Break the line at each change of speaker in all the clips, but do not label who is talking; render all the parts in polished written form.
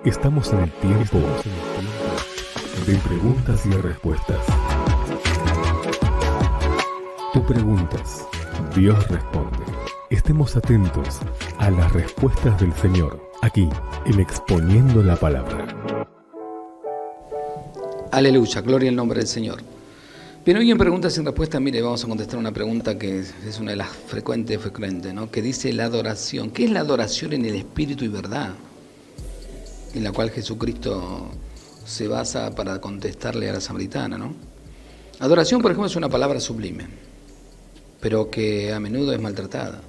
Estamos en el tiempo de preguntas y respuestas. Tú preguntas, Dios responde. Estemos atentos a las respuestas del Señor, aquí, en Exponiendo la Palabra.
Aleluya, gloria al nombre del Señor. Bien, hoy en Preguntas y Respuestas, mire, vamos a contestar una pregunta que es una de las frecuentes, ¿no? Que dice la adoración. ¿Qué es la adoración en el espíritu y verdad? En la cual Jesucristo se basa para contestarle a la samaritana, ¿no? Adoración, por ejemplo, es una palabra sublime, pero que a menudo es maltratada.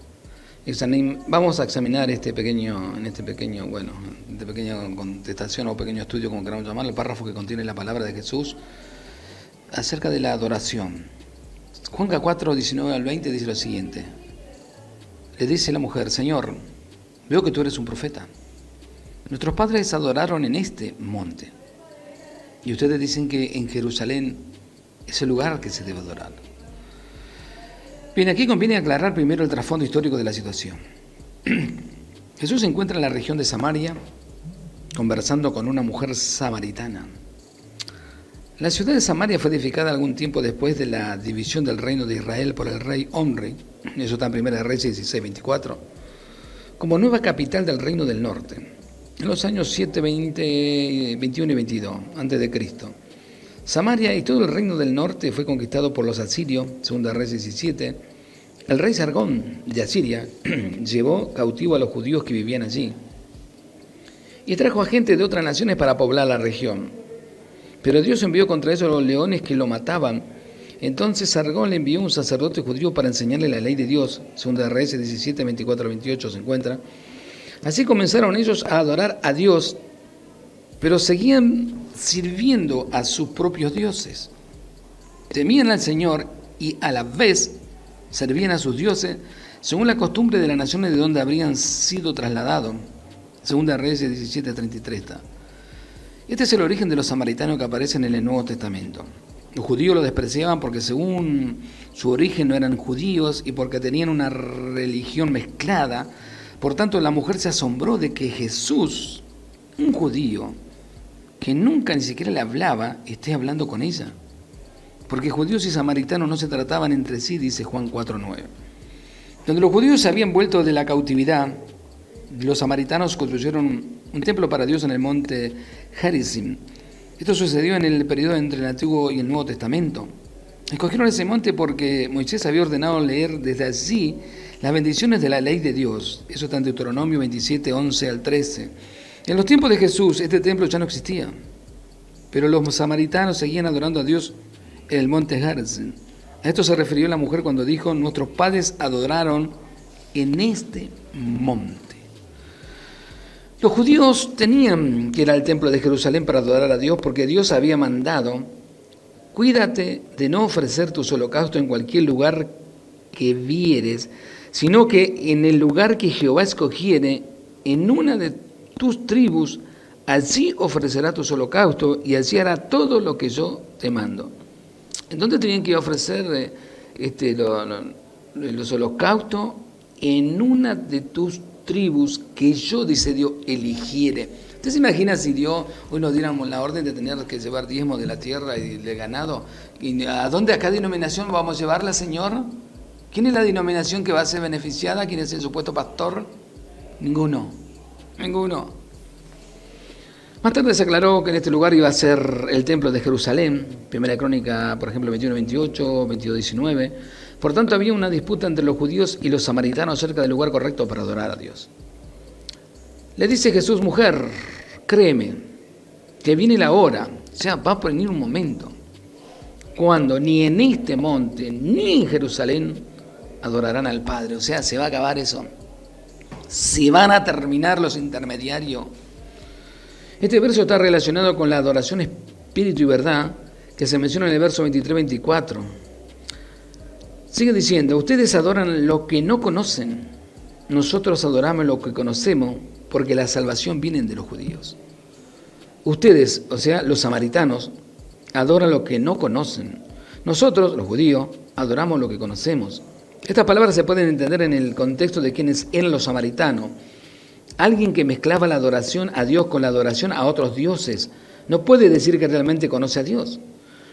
Vamos a examinar esta pequeña contestación o pequeño estudio, como queramos llamarlo, el párrafo que contiene la palabra de Jesús acerca de la adoración. Juan 4, 19 al 20 dice lo siguiente. Le dice la mujer: Señor, veo que tú eres un profeta. Nuestros padres adoraron en este monte, y ustedes dicen que en Jerusalén es el lugar que se debe adorar. Bien, aquí conviene aclarar primero el trasfondo histórico de la situación. Jesús se encuentra en la región de Samaria conversando con una mujer samaritana. La ciudad de Samaria fue edificada algún tiempo después de la división del reino de Israel por el rey Omri, eso está en 1 Reyes 16, 24, como nueva capital del reino del norte, en los años 7, 20, 21 y 22 a.C. Samaria y todo el reino del norte fue conquistado por los asirios, 2 Reyes 17. El rey Sargón de Asiria llevó cautivo a los judíos que vivían allí y trajo a gente de otras naciones para poblar la región. Pero Dios envió contra ellos los leones que lo mataban. Entonces Sargón le envió un sacerdote judío para enseñarle la ley de Dios, 2 Reyes 17, 24 28 se encuentra. Así comenzaron ellos a adorar a Dios, pero seguían sirviendo a sus propios dioses. Temían al Señor y a la vez servían a sus dioses según la costumbre de las naciones de donde habrían sido trasladados. 2 Reyes 17, 33. Este es el origen de los samaritanos que aparecen en el Nuevo Testamento. Los judíos los despreciaban porque según su origen no eran judíos y porque tenían una religión mezclada. Por tanto, la mujer se asombró de que Jesús, un judío, que nunca ni siquiera le hablaba, esté hablando con ella. Porque judíos y samaritanos no se trataban entre sí, dice Juan 4:9. Cuando los judíos se habían vuelto de la cautividad, los samaritanos construyeron un templo para Dios en el monte Gerizim. Esto sucedió en el periodo entre el Antiguo y el Nuevo Testamento. Escogieron ese monte porque Moisés había ordenado leer desde allí las bendiciones de la ley de Dios. Eso está en Deuteronomio 27, 11 al 13. En los tiempos de Jesús, este templo ya no existía, pero los samaritanos seguían adorando a Dios en el monte Gerizim. A esto se refirió la mujer cuando dijo: nuestros padres adoraron en este monte. Los judíos tenían que ir al templo de Jerusalén para adorar a Dios porque Dios había mandado: cuídate de no ofrecer tus holocaustos en cualquier lugar que vieres, sino que en el lugar que Jehová escogiere, en una de tus tribus, allí ofrecerá tus holocaustos y allí hará todo lo que yo te mando. ¿En dónde tenían que ofrecer los holocaustos? En una de tus tribus que yo, dice Dios, eligiere. ¿Usted se imagina si Dios hoy nos diéramos la orden de tener que llevar diezmo de la tierra y del ganado? ¿Y a dónde, a qué denominación vamos a llevarla, Señor? ¿Quién es la denominación que va a ser beneficiada? ¿Quién es el supuesto pastor? Ninguno. Más tarde se aclaró que en este lugar iba a ser el templo de Jerusalén, Primera Crónica, por ejemplo, 21-28, 22-19. Por tanto, había una disputa entre los judíos y los samaritanos acerca del lugar correcto para adorar a Dios. Le dice Jesús: mujer, créeme, que viene la hora, o sea, va a venir un momento, cuando ni en este monte, ni en Jerusalén, adorarán al Padre. O sea, se va a acabar eso. Se van a terminar los intermediarios. Este verso está relacionado con la adoración espíritu y verdad que se menciona en el verso 23-24. Sigue diciendo: ustedes adoran lo que no conocen, nosotros adoramos lo que conocemos, porque la salvación viene de los judíos. Ustedes, o sea, los samaritanos, adoran lo que no conocen. Nosotros, los judíos, adoramos lo que conocemos. Estas palabras se pueden entender en el contexto de quienes eran los samaritanos. Alguien que mezclaba la adoración a Dios con la adoración a otros dioses no puede decir que realmente conoce a Dios.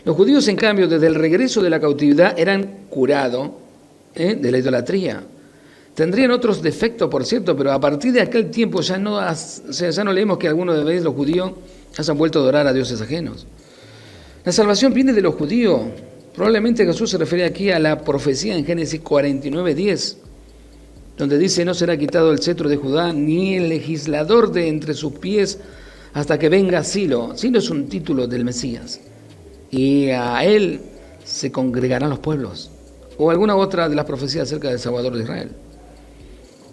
Los judíos, en cambio, desde el regreso de la cautividad eran curados de la idolatría. Tendrían otros defectos, por cierto, pero a partir de aquel tiempo ya no leemos que algunos de los judíos hayan vuelto a adorar a dioses ajenos. La salvación viene de los judíos. Probablemente Jesús se refiere aquí a la profecía en Génesis 49:10, donde dice: no será quitado el cetro de Judá, ni el legislador de entre sus pies, hasta que venga Silo. Silo es un título del Mesías, y a él se congregarán los pueblos. O alguna otra de las profecías acerca del Salvador de Israel.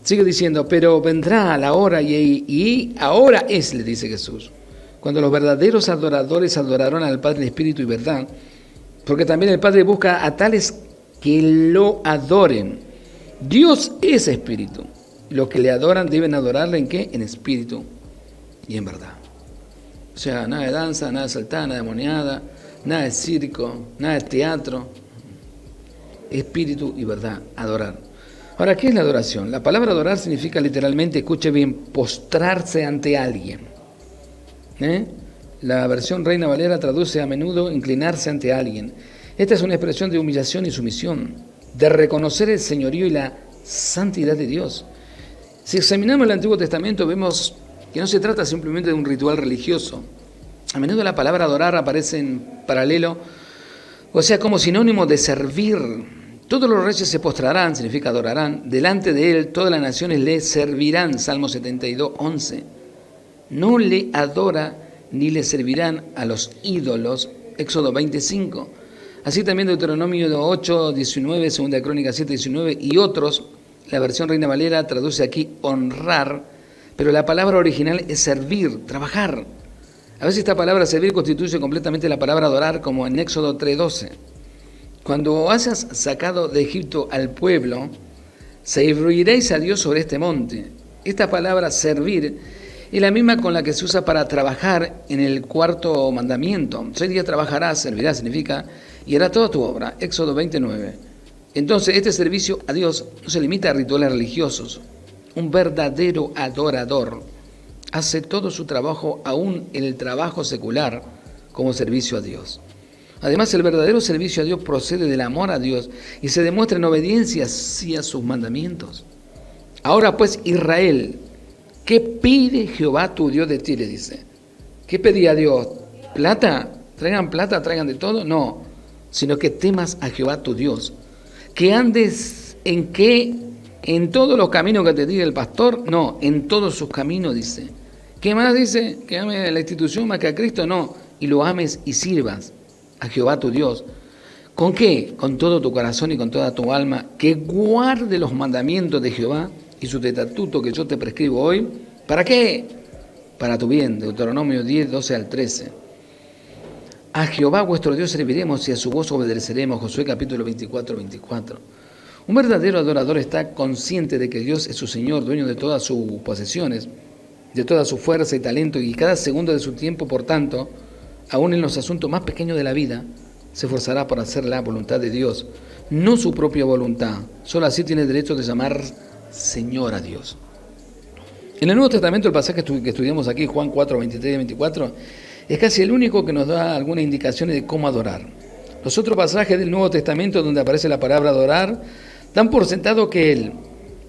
Sigue diciendo: pero vendrá la hora, y ahora es, le dice Jesús, cuando los verdaderos adoradores adorarán al Padre en espíritu y verdad, porque también el Padre busca a tales que lo adoren. Dios es espíritu. Los que le adoran deben adorarle ¿en qué? En espíritu y en verdad. O sea, nada de danza, nada de saltada, nada de moneada, nada de circo, nada de teatro. Espíritu y verdad, adorar. Ahora, ¿qué es la adoración? La palabra adorar significa literalmente, escuche bien, postrarse ante alguien. La versión Reina Valera traduce a menudo inclinarse ante alguien. Esta es una expresión de humillación y sumisión, de reconocer el señorío y la santidad de Dios. Si examinamos el Antiguo Testamento, vemos que no se trata simplemente de un ritual religioso. A menudo la palabra adorar aparece en paralelo, o sea, como sinónimo de servir. Todos los reyes se postrarán, significa adorarán, delante de él todas las naciones le servirán, Salmo 72:11. No le adora ni le servirán a los ídolos, Éxodo 20:5. Así también Deuteronomio 8:19, Segunda Crónica 7:19 y otros. La versión Reina Valera traduce aquí honrar, pero la palabra original es servir, trabajar. A veces esta palabra servir constituye completamente la palabra adorar, como en Éxodo 3:12. Cuando hayas sacado de Egipto al pueblo, serviréis a Dios sobre este monte. Esta palabra servir es la misma con la que se usa para trabajar en el cuarto mandamiento. 6 días trabajarás, servirás, significa, y hará toda tu obra. Éxodo 20:9. Entonces, este servicio a Dios no se limita a rituales religiosos. Un verdadero adorador hace todo su trabajo, aún en el trabajo secular, como servicio a Dios. Además, el verdadero servicio a Dios procede del amor a Dios y se demuestra en obediencia hacia sus mandamientos. Ahora pues, Israel, ¿qué pide Jehová tu Dios de ti? Le dice. ¿Qué pedía Dios? ¿Plata? ¿Traigan plata? ¿Traigan de todo? No, sino que temas a Jehová tu Dios. ¿Que andes en qué? ¿En todos los caminos que te diga el pastor? No, en todos sus caminos, dice. ¿Qué más dice? ¿Que ames la institución más que a Cristo? No, y lo ames y sirvas a Jehová tu Dios. ¿Con qué? Con todo tu corazón y con toda tu alma, que guarde los mandamientos de Jehová y sus estatutos que yo te prescribo hoy. ¿Para qué? Para tu bien. Deuteronomio 10:12-13. A Jehová vuestro Dios serviremos y a su voz obedeceremos. Josué capítulo 24:24. Un verdadero adorador está consciente de que Dios es su Señor, dueño de todas sus posesiones, de toda su fuerza y talento, y cada segundo de su tiempo, por tanto, aún en los asuntos más pequeños de la vida, se esforzará por hacer la voluntad de Dios, no su propia voluntad. Solo así tiene derecho de llamar Señor a Dios. En el Nuevo Testamento, el pasaje que estudiamos aquí, Juan 4:23-24, es casi el único que nos da algunas indicaciones de cómo adorar. Los otros pasajes del Nuevo Testamento donde aparece la palabra adorar, dan por sentado que él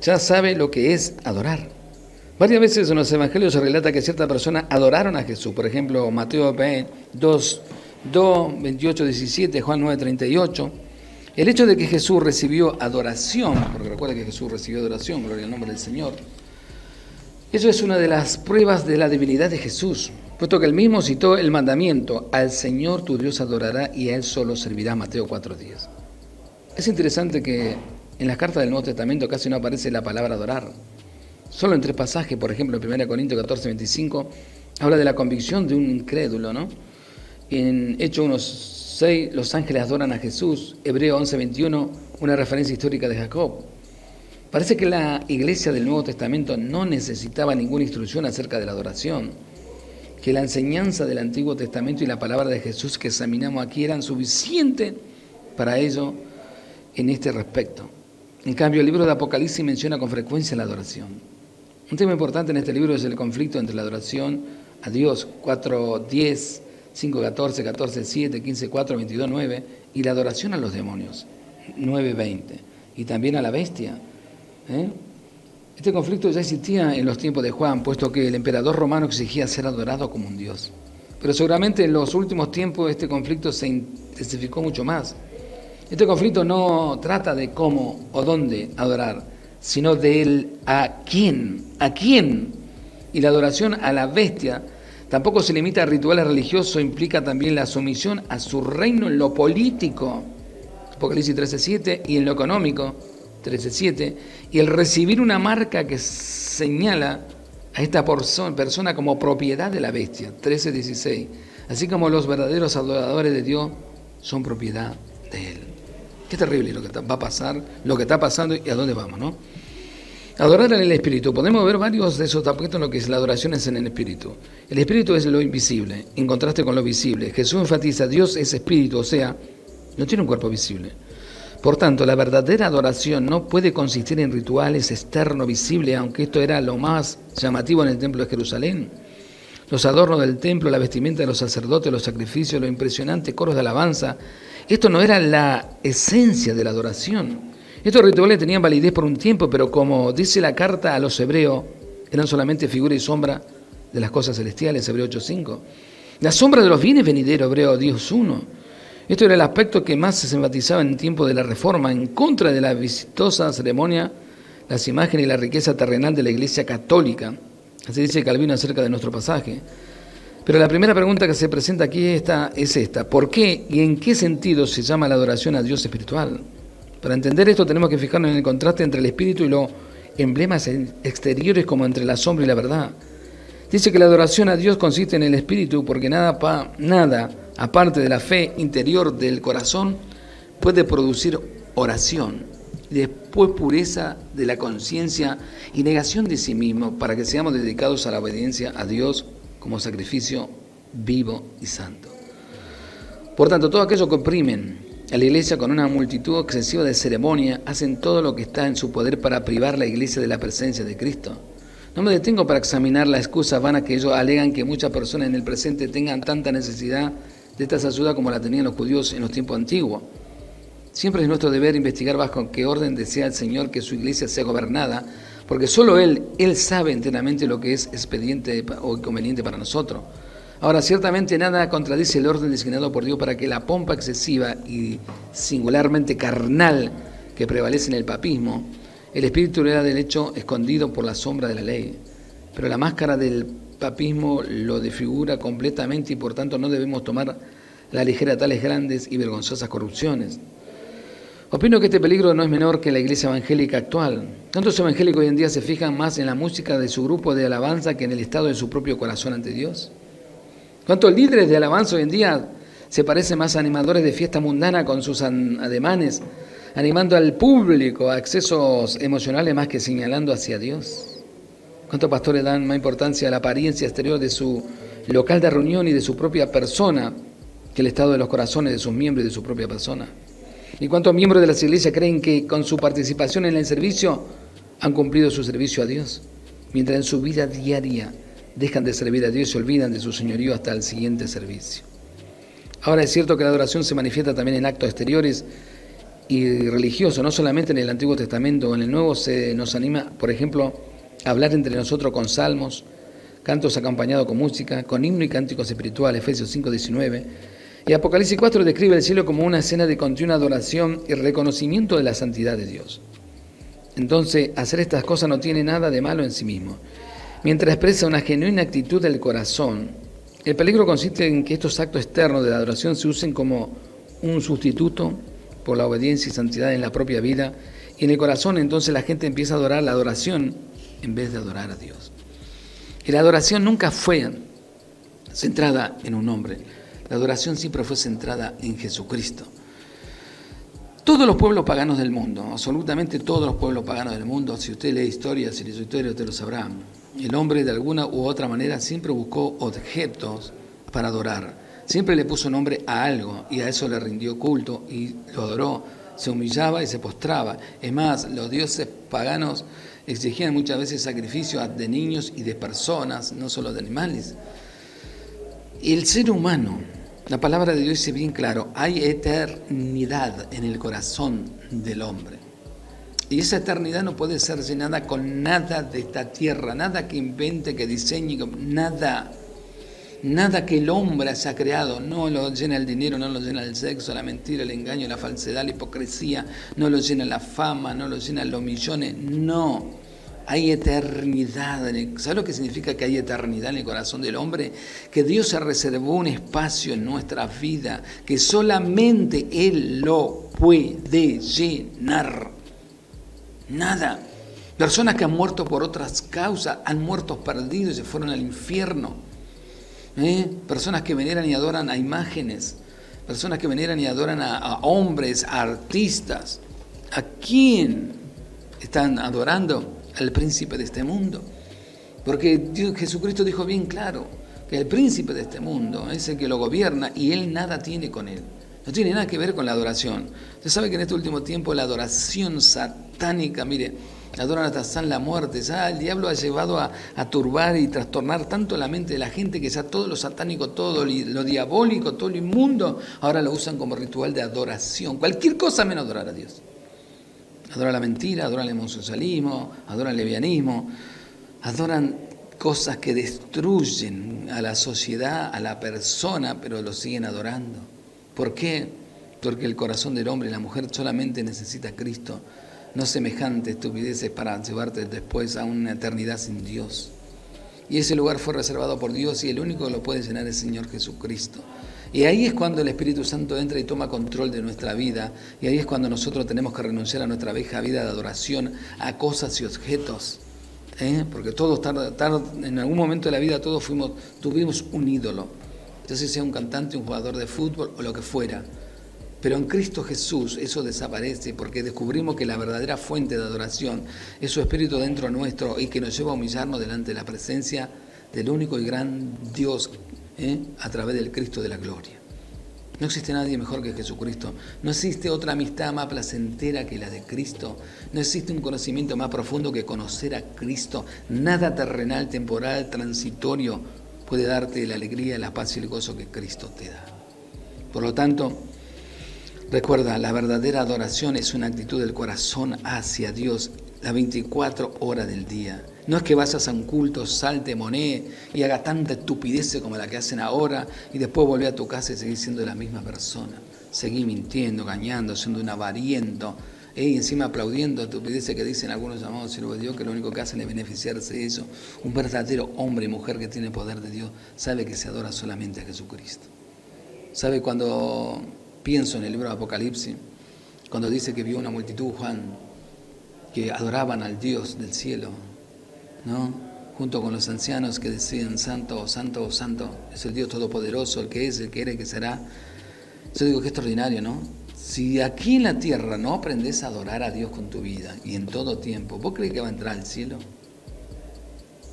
ya sabe lo que es adorar. Varias veces en los evangelios se relata que ciertas personas adoraron a Jesús. Por ejemplo, Mateo 2:28-17, Juan 9:38. El hecho de que Jesús recibió adoración, porque recuerda que Jesús recibió adoración, gloria al nombre del Señor, eso es una de las pruebas de la divinidad de Jesús, puesto que él mismo citó el mandamiento: al Señor tu Dios adorará y a él solo servirá, Mateo 4:10. Es interesante que en las cartas del Nuevo Testamento casi no aparece la palabra adorar. Solo en 3 pasajes, por ejemplo, en 1 Corintios 14:25, habla de la convicción de un incrédulo, ¿no? En Hechos 1:6, los ángeles adoran a Jesús. Hebreo 11:21, una referencia histórica de Jacob. Parece que la iglesia del Nuevo Testamento no necesitaba ninguna instrucción acerca de la adoración, que la enseñanza del Antiguo Testamento y la palabra de Jesús que examinamos aquí eran suficientes para ello en este respecto. En cambio, el libro de Apocalipsis menciona con frecuencia la adoración. Un tema importante en este libro es el conflicto entre la adoración a Dios 4:10, 5:14, 14:7, 15:4, 22:9 y la adoración a los demonios 9:20 y también a la bestia. Este conflicto ya existía en los tiempos de Juan, puesto que el emperador romano exigía ser adorado como un dios. Pero seguramente en los últimos tiempos este conflicto se intensificó mucho más. Este conflicto no trata de cómo o dónde adorar, sino de él a quién. Y la adoración a la bestia tampoco se limita a rituales religiosos, implica también la sumisión a su reino en lo político, Apocalipsis 13:7, y en lo económico, 13:7, y el recibir una marca que señala a esta persona como propiedad de la bestia, 13:16, así como los verdaderos adoradores de Dios son propiedad de Él. Qué terrible lo que va a pasar, lo que está pasando y a dónde vamos, ¿no? Adorar en el Espíritu. Podemos ver varios de esos aspectos en lo que es la adoración es en el Espíritu. El Espíritu es lo invisible, en contraste con lo visible. Jesús enfatiza, Dios es Espíritu, o sea, no tiene un cuerpo visible. Por tanto, la verdadera adoración no puede consistir en rituales externos visibles, aunque esto era lo más llamativo en el templo de Jerusalén. Los adornos del templo, la vestimenta de los sacerdotes, los sacrificios, los impresionantes coros de alabanza, esto no era la esencia de la adoración. Estos rituales tenían validez por un tiempo, pero como dice la carta a los hebreos, eran solamente figura y sombra de las cosas celestiales, Hebreo 8:5. La sombra de los bienes venideros, Hebreo 10:1. Esto era el aspecto que más se enfatizaba en el tiempo de la Reforma, en contra de la vistosa ceremonia, las imágenes y la riqueza terrenal de la Iglesia Católica. Así dice Calvino acerca de nuestro pasaje. Pero la primera pregunta que se presenta aquí es esta. ¿Por qué y en qué sentido se llama la adoración a Dios espiritual? Para entender esto tenemos que fijarnos en el contraste entre el espíritu y los emblemas exteriores como entre la sombra y la verdad. Dice que la adoración a Dios consiste en el espíritu porque nada aparte de la fe interior del corazón puede producir oración y después pureza de la conciencia y negación de sí mismo para que seamos dedicados a la obediencia a Dios como sacrificio vivo y santo. Por tanto, todos aquellos que oprimen a la iglesia con una multitud excesiva de ceremonia hacen todo lo que está en su poder para privar a la iglesia de la presencia de Cristo. No me detengo para examinar la excusa vana que ellos alegan que muchas personas en el presente tengan tanta necesidad de estas ayudas como la tenían los judíos en los tiempos antiguos. Siempre es nuestro deber investigar bajo qué orden desea el Señor que su iglesia sea gobernada, porque solo Él sabe enteramente lo que es expediente o conveniente para nosotros. Ahora, ciertamente nada contradice el orden designado por Dios para que la pompa excesiva y singularmente carnal que prevalece en el papismo, el espíritu era del hecho escondido por la sombra de la ley. Pero la máscara del papismo lo desfigura completamente y por tanto no debemos tomar la ligera tales grandes y vergonzosas corrupciones. Opino que este peligro no es menor que la iglesia evangélica actual. ¿Cuántos evangélicos hoy en día se fijan más en la música de su grupo de alabanza que en el estado de su propio corazón ante Dios? ¿Cuántos líderes de alabanza hoy en día se parecen más a animadores de fiesta mundana con sus ademanes, animando al público a excesos emocionales más que señalando hacia Dios? ¿Cuántos pastores dan más importancia a la apariencia exterior de su local de reunión y de su propia persona que el estado de los corazones de sus miembros y de su propia persona? ¿Y cuántos miembros de las iglesias creen que con su participación en el servicio han cumplido su servicio a Dios, mientras en su vida diaria dejan de servir a Dios y se olvidan de su señorío hasta el siguiente servicio? Ahora es cierto que la adoración se manifiesta también en actos exteriores y religiosos, no solamente en el Antiguo Testamento. En el Nuevo se nos anima, por ejemplo, a hablar entre nosotros con salmos, cantos acompañados con música, con himno y cánticos espirituales, Efesios 5:19. Y Apocalipsis 4 describe el cielo como una escena de continua adoración y reconocimiento de la santidad de Dios. Entonces, hacer estas cosas no tiene nada de malo en sí mismo. Mientras expresa una genuina actitud del corazón, el peligro consiste en que estos actos externos de la adoración se usen como un sustituto por la obediencia y santidad en la propia vida, y en el corazón entonces la gente empieza a adorar la adoración en vez de adorar a Dios. Y la adoración nunca fue centrada en un hombre. La adoración siempre fue centrada en Jesucristo. Todos los pueblos paganos del mundo, absolutamente todos los pueblos paganos del mundo, si usted lee historia, si lee su historia, usted lo sabrá. El hombre de alguna u otra manera siempre buscó objetos para adorar. Siempre le puso nombre a algo y a eso le rindió culto y lo adoró. Se humillaba y se postraba. Es más, los dioses paganos exigían muchas veces sacrificios de niños y de personas, no solo de animales. Y el ser humano, la palabra de Dios dice bien claro, hay eternidad en el corazón del hombre. Y esa eternidad no puede ser llenada con nada de esta tierra, nada que invente, que diseñe, nada que el hombre haya creado. No lo llena el dinero, no lo llena el sexo, la mentira, el engaño, la falsedad, la hipocresía, no lo llena la fama, no lo llena los millones, no. Hay eternidad. ¿Sabes lo que significa que hay eternidad en el corazón del hombre? Que Dios se reservó un espacio en nuestra vida que solamente Él lo puede llenar. Nada. Personas que han muerto por otras causas, han muerto perdidos y se fueron al infierno. Personas que veneran y adoran a imágenes. Personas que veneran y adoran a hombres, a artistas. ¿A quién están adorando? Al príncipe de este mundo. Porque Jesucristo dijo bien claro que el príncipe de este mundo es el que lo gobierna y Él nada tiene con Él. No tiene nada que ver con la adoración. Usted sabe que en este último tiempo la adoración satánica, mire, adoran hasta la muerte. Ya el diablo ha llevado a turbar y trastornar tanto la mente de la gente que ya todo lo satánico, todo lo diabólico, todo lo inmundo, ahora lo usan como ritual de adoración. Cualquier cosa menos adorar a Dios. Adoran la mentira, adoran el homosexualismo, adoran el lesbianismo, adoran cosas que destruyen a la sociedad, a la persona, pero lo siguen adorando. ¿Por qué? Porque el corazón del hombre y la mujer solamente necesita a Cristo, no semejante estupideces para llevarte después a una eternidad sin Dios. Y ese lugar fue reservado por Dios y el único que lo puede llenar es el Señor Jesucristo. Y ahí es cuando el Espíritu Santo entra y toma control de nuestra vida. Y ahí es cuando nosotros tenemos que renunciar a nuestra vieja vida de adoración, a cosas y objetos. Porque todos, en algún momento de la vida, todos tuvimos un ídolo. Entonces sea un cantante, un jugador de fútbol o lo que fuera. Pero en Cristo Jesús eso desaparece porque descubrimos que la verdadera fuente de adoración es su Espíritu dentro nuestro y que nos lleva a humillarnos delante de la presencia del único y gran Dios a través del Cristo de la gloria. No existe nadie mejor que Jesucristo. No existe otra amistad más placentera que la de Cristo. No existe un conocimiento más profundo que conocer a Cristo. Nada terrenal, temporal, transitorio puede darte la alegría, la paz y el gozo que Cristo te da. Por lo tanto, recuerda, la verdadera adoración es una actitud del corazón hacia Dios las 24 horas del día. No es que vayas a un culto, salte, monee y haga tanta estupidez como la que hacen ahora y después volver a tu casa y seguir siendo la misma persona. Seguir mintiendo, engañando, siendo un avariento y encima aplaudiendo estupideces que dicen algunos llamados siervos de Dios que lo único que hacen es beneficiarse de eso. Un verdadero hombre y mujer que tiene poder de Dios sabe que se adora solamente a Jesucristo. ¿Sabe cuando pienso en el libro de Apocalipsis? Cuando dice que vio una multitud, Juan, que adoraban al Dios del cielo, ¿no? Junto con los ancianos que decían santo, santo, santo, es el Dios todopoderoso, el que es, el que era y que será. Yo digo que extraordinario, ¿no? Si aquí en la tierra no aprendes a adorar a Dios con tu vida y en todo tiempo, ¿vos crees que va a entrar al cielo?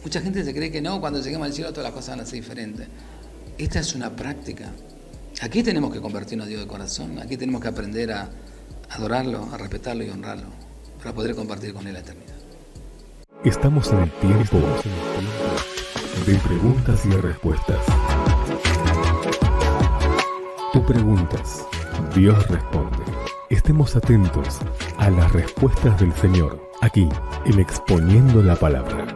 Mucha gente se cree que no, cuando lleguemos al cielo todas las cosas van a ser diferentes. Esta es una práctica. Aquí tenemos que convertirnos a Dios de corazón, aquí tenemos que aprender a adorarlo, a respetarlo y honrarlo, para poder compartir con Él la eternidad.
Estamos en el tiempo de preguntas y respuestas. Tú preguntas, Dios responde. Estemos atentos a las respuestas del Señor, aquí en Exponiendo la Palabra.